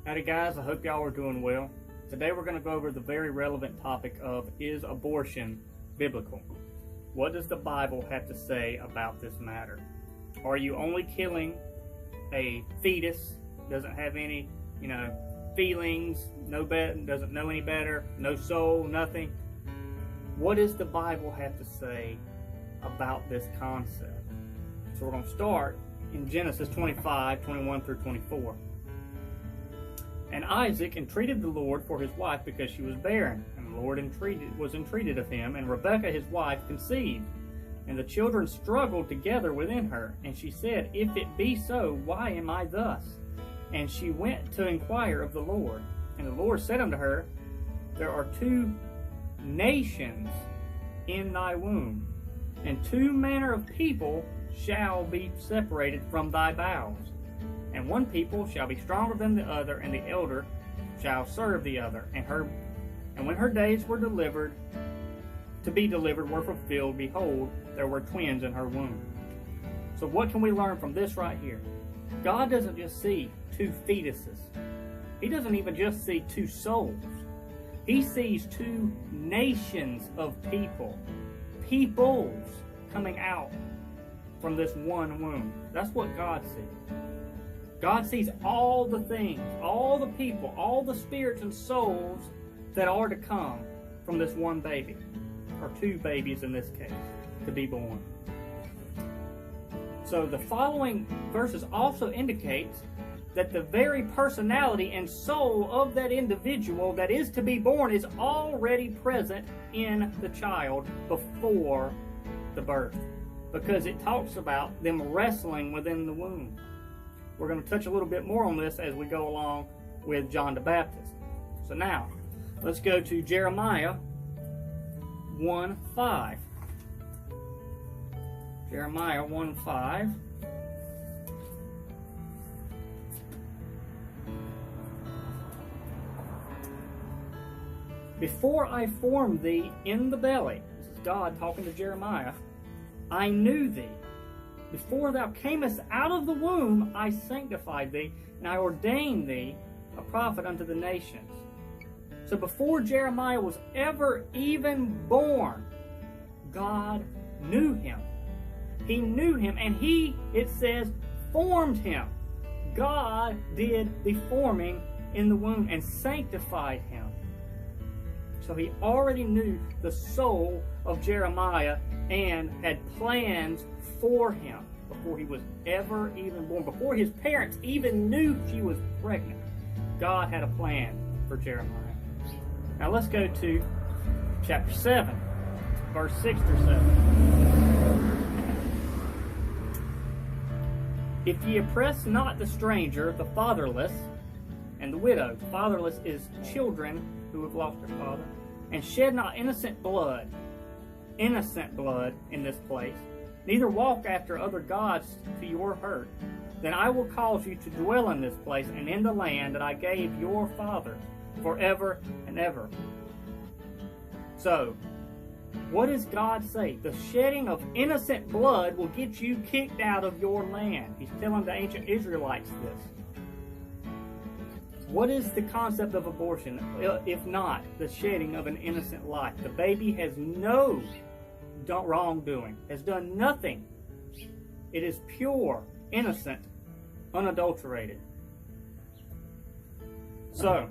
Howdy guys, I hope y'all are doing well. Today we're going to go over the very relevant topic of, is abortion biblical? What does the Bible have to say about this matter? Are you only killing a fetus, doesn't have any, feelings, doesn't know any better, no soul, nothing? What does the Bible have to say about this concept? So we're going to start in Genesis 25, 21 through 24. And Isaac entreated the Lord for his wife because she was barren. And the Lord was entreated of him, and Rebekah his wife conceived. And the children struggled together within her. And she said, If it be so, why am I thus? And she went to inquire of the Lord. And the Lord said unto her, There are 2 nations in thy womb, and 2 manner of people shall be separated from thy bowels. And one people shall be stronger than the other, and the elder shall serve the other. And when her days were delivered were fulfilled, behold, there were twins in her womb. So what can we learn from this right here? God doesn't just see 2 fetuses. He doesn't even just see 2 souls. He sees 2 nations of peoples coming out from this one womb. That's what God sees. God sees all the things, all the people, all the spirits and souls that are to come from this one baby, or 2 babies in this case, to be born. So the following verses also indicates that the very personality and soul of that individual that is to be born is already present in the child before the birth, because it talks about them wrestling within the womb. We're going to touch a little bit more on this as we go along with John the Baptist. So now, let's go to Jeremiah 1:5. Jeremiah 1:5. Before I formed thee in the belly, this is God talking to Jeremiah, I knew thee. Before thou camest out of the womb, I sanctified thee, and I ordained thee a prophet unto the nations. So before Jeremiah was ever even born, God knew him. He knew him, and he, it says, formed him. God did the forming in the womb and sanctified him. So he already knew the soul of Jeremiah and had plans for him before he was ever even born. Before his parents even knew she was pregnant, God had a plan for Jeremiah. Now let's go to chapter 7, verse 6 through 7. If ye oppress not the stranger, the fatherless, and the widow. The fatherless is children who have lost their father. And shed not innocent blood in this place, neither walk after other gods to your hurt, then I will cause you to dwell in this place and in the land that I gave your fathers forever and ever. So, what does God say? The shedding of innocent blood will get you kicked out of your land. He's telling the ancient Israelites this. What is the concept of abortion, if not the shedding of an innocent life? The baby has no wrongdoing, has done nothing. It is pure, innocent, unadulterated. So,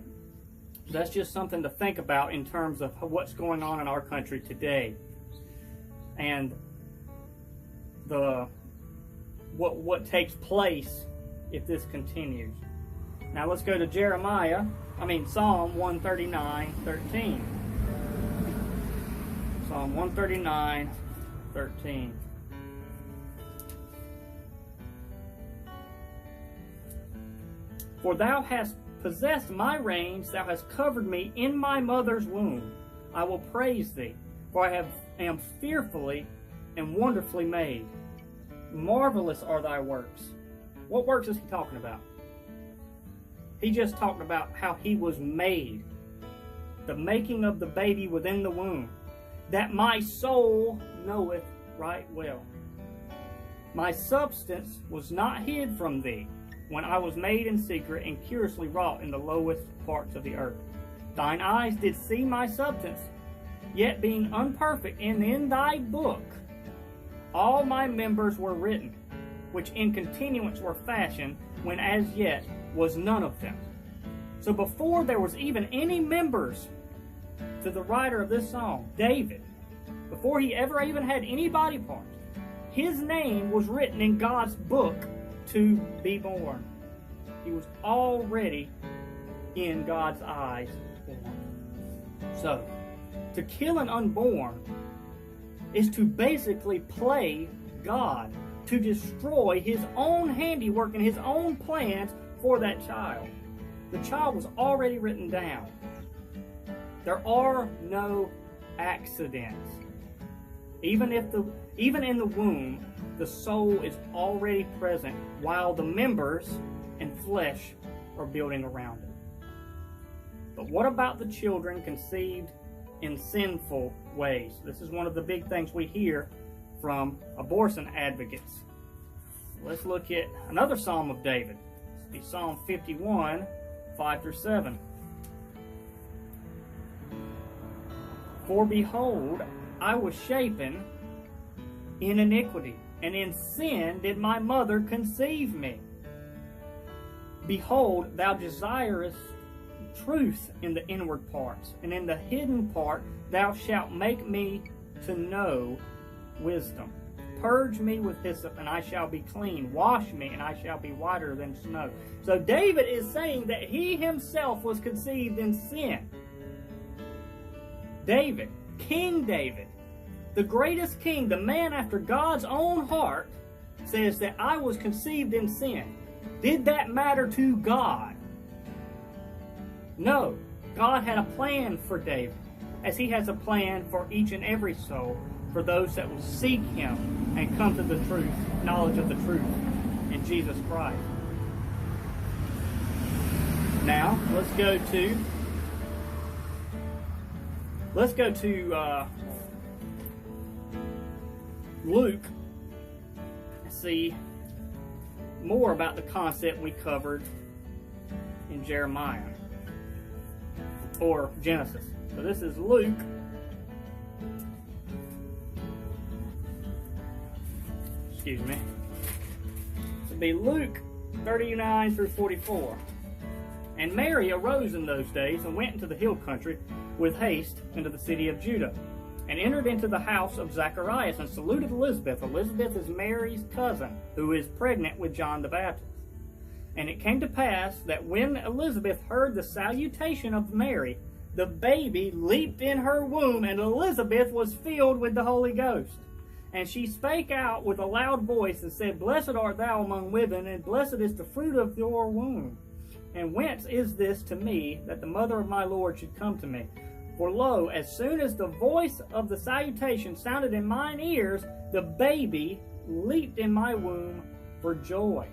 that's just something to think about in terms of what's going on in our country today, and what takes place if this continues. Now let's go to Psalm 139:13. Psalm 139:13. For thou hast possessed my reins, thou hast covered me in my mother's womb. I will praise thee, for I am fearfully and wonderfully made. Marvelous are thy works. What works is he talking about? He just talked about how he was made. The making of the baby within the womb. That my soul knoweth right well. My substance was not hid from thee, when I was made in secret and curiously wrought in the lowest parts of the earth. Thine eyes did see my substance, yet being unperfect, and in thy book all my members were written, which in continuance were fashioned, when as yet was none of them. So before there was even any members to the writer of this song, David, before he ever even had any body parts, his name was written in God's book to be born. He was already in God's eyes born. So, to kill an unborn is to basically play God, to destroy his own handiwork and his own plans for that child. The child was already written down. There are no accidents. Even in the womb, the soul is already present while the members and flesh are building around it. But what about the children conceived in sinful ways? This is one of the big things we hear from abortion advocates. Let's look at another Psalm of David. This will be Psalm 51, 5 through 7. For behold, I was shapen in iniquity, and in sin did my mother conceive me. Behold, thou desirest truth in the inward parts, and in the hidden part thou shalt make me to know wisdom. Purge me with hyssop, and I shall be clean. Wash me, and I shall be whiter than snow. So David is saying that he himself was conceived in sin. David, King David, the greatest king, the man after God's own heart, says that I was conceived in sin. Did that matter to God? No. God had a plan for David, as he has a plan for each and every soul, for those that will seek him and come to the truth, knowledge of the truth in Jesus Christ. Now, let's go to Luke and see more about the concept we covered in Jeremiah or Genesis. So this is Luke This would be Luke 39 through 44. And Mary arose in those days and went into the hill country with haste into the city of Judah, and entered into the house of Zacharias and saluted Elizabeth. Elizabeth is Mary's cousin, who is pregnant with John the Baptist. And it came to pass that when Elizabeth heard the salutation of Mary, the baby leaped in her womb, and Elizabeth was filled with the Holy Ghost. And she spake out with a loud voice and said, Blessed art thou among women, and blessed is the fruit of your womb. And whence is this to me, that the mother of my Lord should come to me? For lo, as soon as the voice of the salutation sounded in mine ears, the baby leaped in my womb for joy.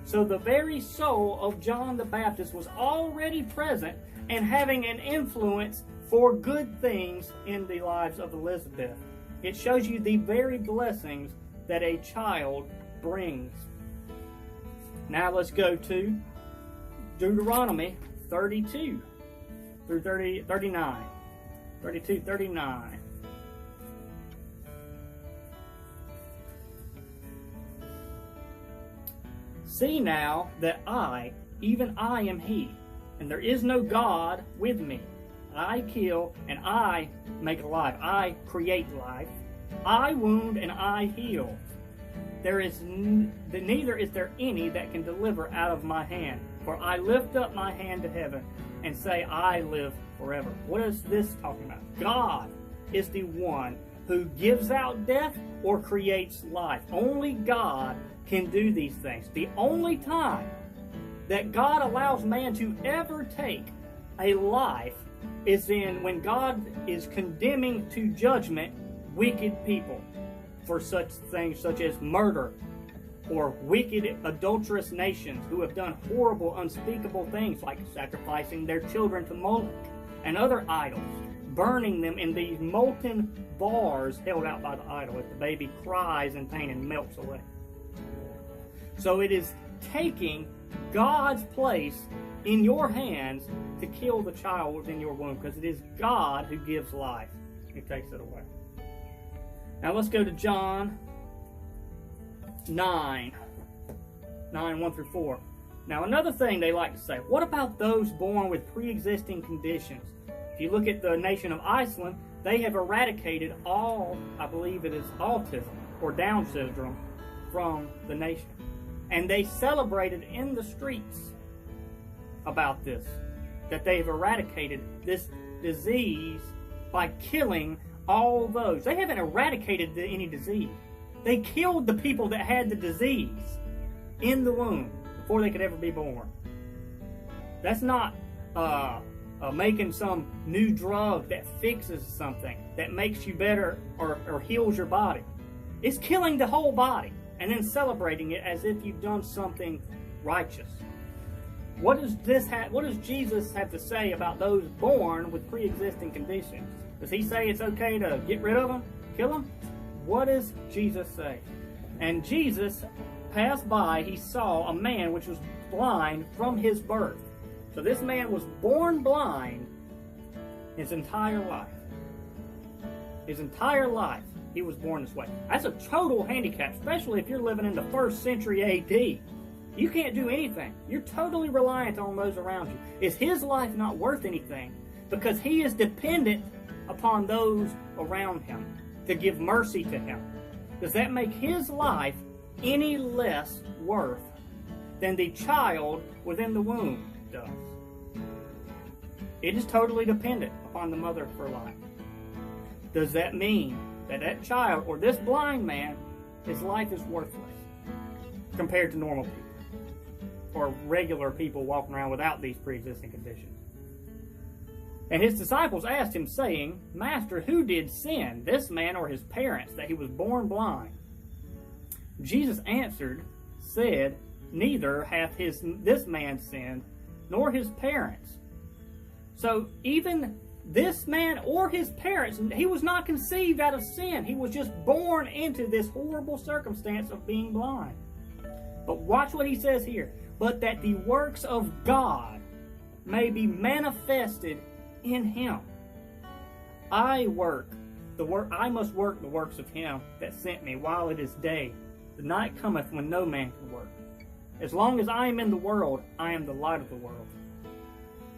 So the very soul of John the Baptist was already present and having an influence for good things in the lives of Elizabeth. It shows you the very blessings that a child brings. Now let's go to Deuteronomy 32 through 39. 32, 39. See now that I, even I am he, and there is no God with me. I kill and I make alive. I create life. I wound and I heal. Neither is there any that can deliver out of my hand. For I lift up my hand to heaven and say, I live forever. What is this talking about? God is the one who gives out death or creates life. Only God can do these things. The only time that God allows man to ever take a life is when God is condemning to judgment wicked people for such things such as murder, or wicked adulterous nations who have done horrible, unspeakable things like sacrificing their children to Moloch and other idols, burning them in these molten bars held out by the idol as the baby cries in pain and melts away. So it is taking God's place in your hands to kill the child within your womb, because it is God who gives life, who takes it away. Now let's go to John 9, 1 through 4. Now another thing they like to say, what about those born with pre-existing conditions? If you look at the nation of Iceland, they have eradicated all, I believe it is autism or Down syndrome, from the nation. And they celebrated in the streets about this, that they have eradicated this disease by killing all those. They haven't eradicated any disease. They killed the people that had the disease in the womb before they could ever be born. That's not making some new drug that fixes something, that makes you better or heals your body. It's killing the whole body and then celebrating it as if you've done something righteous. What does Jesus have to say about those born with pre-existing conditions? Does he say it's okay to get rid of them, kill them? What does Jesus say? And Jesus passed by, he saw a man which was blind from his birth. So this man was born blind his entire life. His entire life, he was born this way. That's a total handicap, especially if you're living in the 1st century A.D. You can't do anything. You're totally reliant on those around you. Is his life not worth anything? Because he is dependent upon those around him to give mercy to him. Does that make his life any less worth than the child within the womb does? It is totally dependent upon the mother for life. Does that mean that that child or this blind man, his life is worthless compared to normal people or regular people walking around without these pre-existing conditions? And his disciples asked him, saying, Master, who did sin, this man or his parents, that he was born blind? Jesus answered, said, Neither hath this man sinned, nor his parents. So even this man or his parents, he was not conceived out of sin. He was just born into this horrible circumstance of being blind. But watch what he says here. But that the works of God may be manifested in him. I must work the works of him that sent me while it is day. The night cometh when no man can work. As long as I am in the world, I am the light of the world.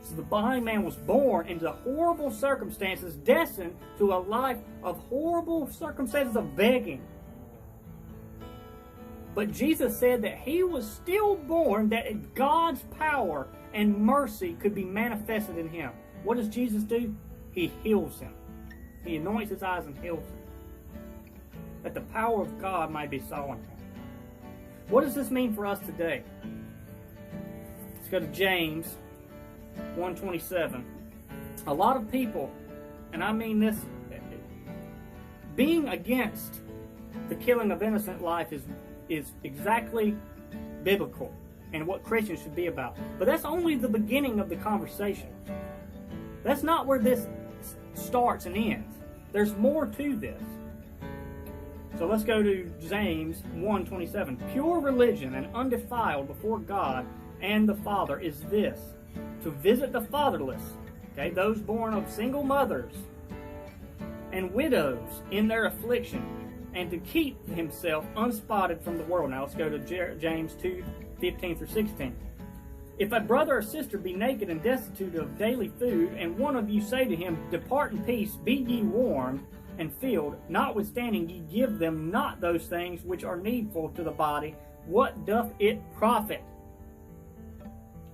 So the blind man was born into horrible circumstances, destined to a life of horrible circumstances of begging. But Jesus said that he was still born, that God's power and mercy could be manifested in him. What does Jesus do? He heals him. He anoints his eyes and heals him, that the power of God might be saw in him. What does this mean for us today? Let's go to James 1:27. A lot of people, and I mean this, being against the killing of innocent life is exactly biblical and what Christians should be about. But that's only the beginning of the conversation. That's not where this starts and ends. There's more to this. So let's go to James 1:27. Pure religion and undefiled before God and the Father is this, to visit the fatherless, okay, those born of single mothers and widows in their affliction, and to keep himself unspotted from the world. Now let's go to James 2:15 through 16. If a brother or sister be naked and destitute of daily food, and one of you say to him, Depart in peace, be ye warmed and filled, notwithstanding ye give them not those things which are needful to the body, what doth it profit?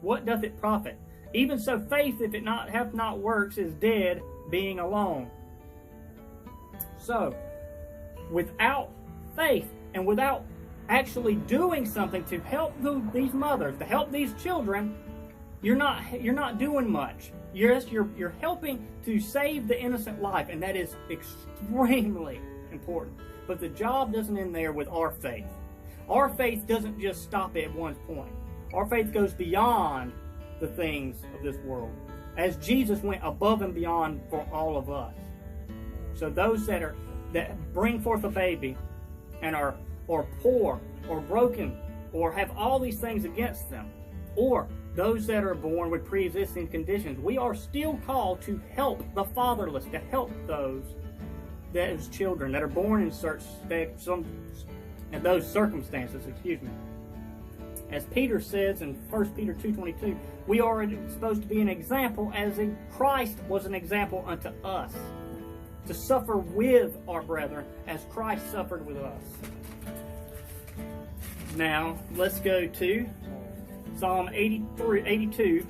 What doth it profit? Even so faith, if it hath not works, is dead, being alone. So, without faith and without actually doing something to help these mothers, to help these children, you're not doing much. You're helping to save the innocent life, and that is extremely important. But the job doesn't end there with our faith. Our faith doesn't just stop at one point. Our faith goes beyond the things of this world, as Jesus went above and beyond for all of us. So those that bring forth a baby and are poor or broken or have all these things against them, or those that are born with pre-existing conditions. We are still called to help the fatherless, to help those children that are born in those circumstances. As Peter says in 1 Peter 2:22, we are supposed to be an example as Christ was an example unto us, to suffer with our brethren as Christ suffered with us. Now, let's go to Psalm 82,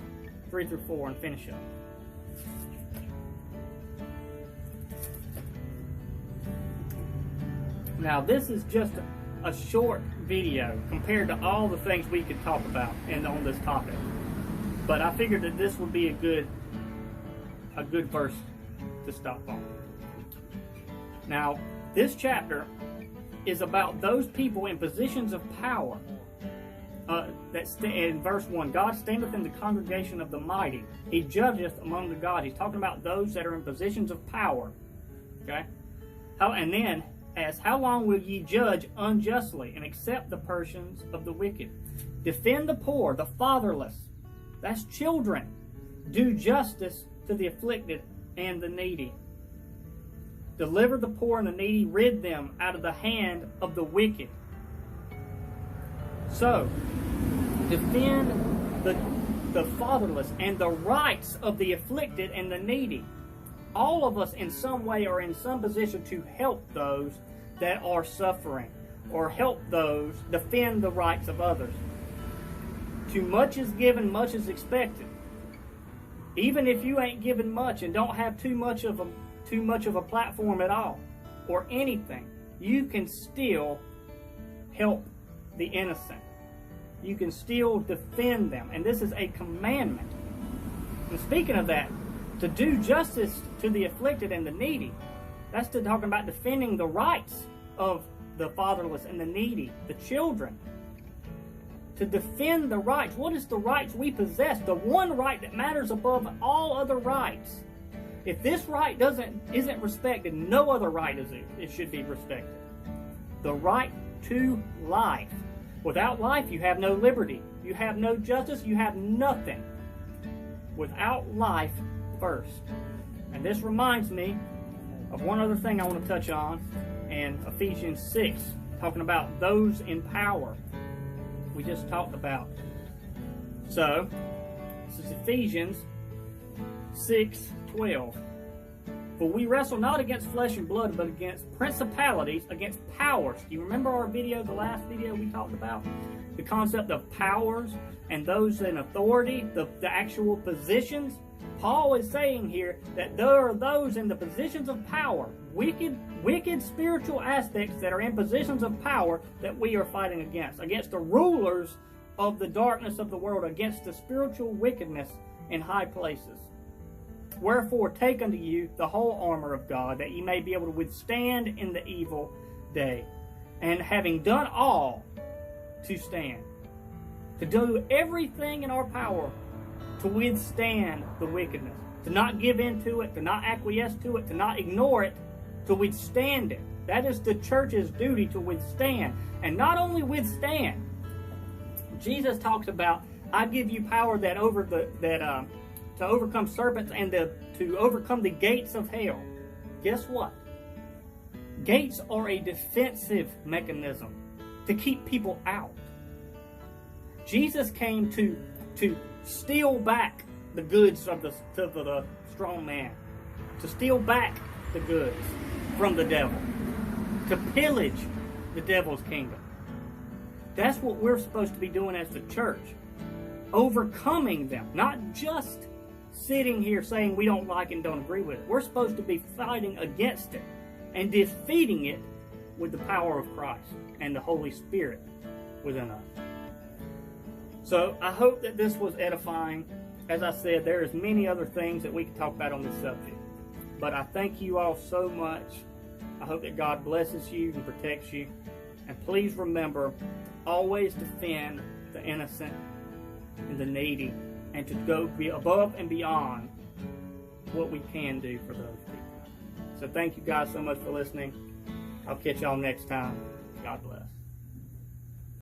3-4, and finish up. Now, this is just a short video compared to all the things we could talk about on this topic. But I figured that this would be a good verse to stop on. Now, this chapter is about those people in positions of power. In verse 1, God standeth in the congregation of the mighty. He judgeth among the gods. He's talking about those that are in positions of power. Okay? And then, how long will ye judge unjustly and accept the persons of the wicked? Defend the poor, the fatherless. That's children. Do justice to the afflicted and the needy. Deliver the poor and the needy. Rid them out of the hand of the wicked. So, defend the fatherless and the rights of the afflicted and the needy. All of us in some way are in some position to help those that are suffering, or help those defend the rights of others. Too much is given, much is expected. Even if you ain't given much and don't have too much of a platform at all, or anything, you can still help the innocent. You can still defend them, and this is a commandment. And speaking of that, to do justice to the afflicted and the needy, that's talking about defending the rights of the fatherless and the needy, the children. To defend the rights. What is the rights we possess? The one right that matters above all other rights. If this right isn't respected, no other right it should be respected. The right to life. Without life, you have no liberty. You have no justice. You have nothing. Without life first. And this reminds me of one other thing I want to touch on in Ephesians 6, talking about those in power. We just talked about. So, this is Ephesians 6:12. For we wrestle not against flesh and blood, but against principalities, against powers. Do you remember our video, the last video we talked about? The concept of powers and those in authority, the actual positions. Paul is saying here that there are those in the positions of power, wicked spiritual aspects that are in positions of power that we are fighting against the rulers of the darkness of the world, against the spiritual wickedness in high places. Wherefore take unto you the whole armor of God, that ye may be able to withstand in the evil day. And having done all, to stand. To do everything in our power to withstand the wickedness. To not give in to it, to not acquiesce to it, to not ignore it, to withstand it. That is the church's duty, to withstand. And not only withstand. Jesus talks about, I give you power to overcome serpents and to overcome the gates of hell. Guess what? Gates are a defensive mechanism to keep people out. Jesus came to steal back the goods of the strong man, to steal back the goods from the devil, to pillage the devil's kingdom. That's what we're supposed to be doing as the church. Overcoming them, not just sitting here saying we don't like and don't agree with it. We're supposed to be fighting against it and defeating it with the power of Christ and the Holy Spirit within us. So I hope that this was edifying. As I said, there is many other things that we can talk about on this subject. But I thank you all so much. I hope that God blesses you and protects you. And please remember, always defend the innocent and the needy, and to go be above and beyond what we can do for those people. So thank you guys so much for listening. I'll catch y'all next time. God bless.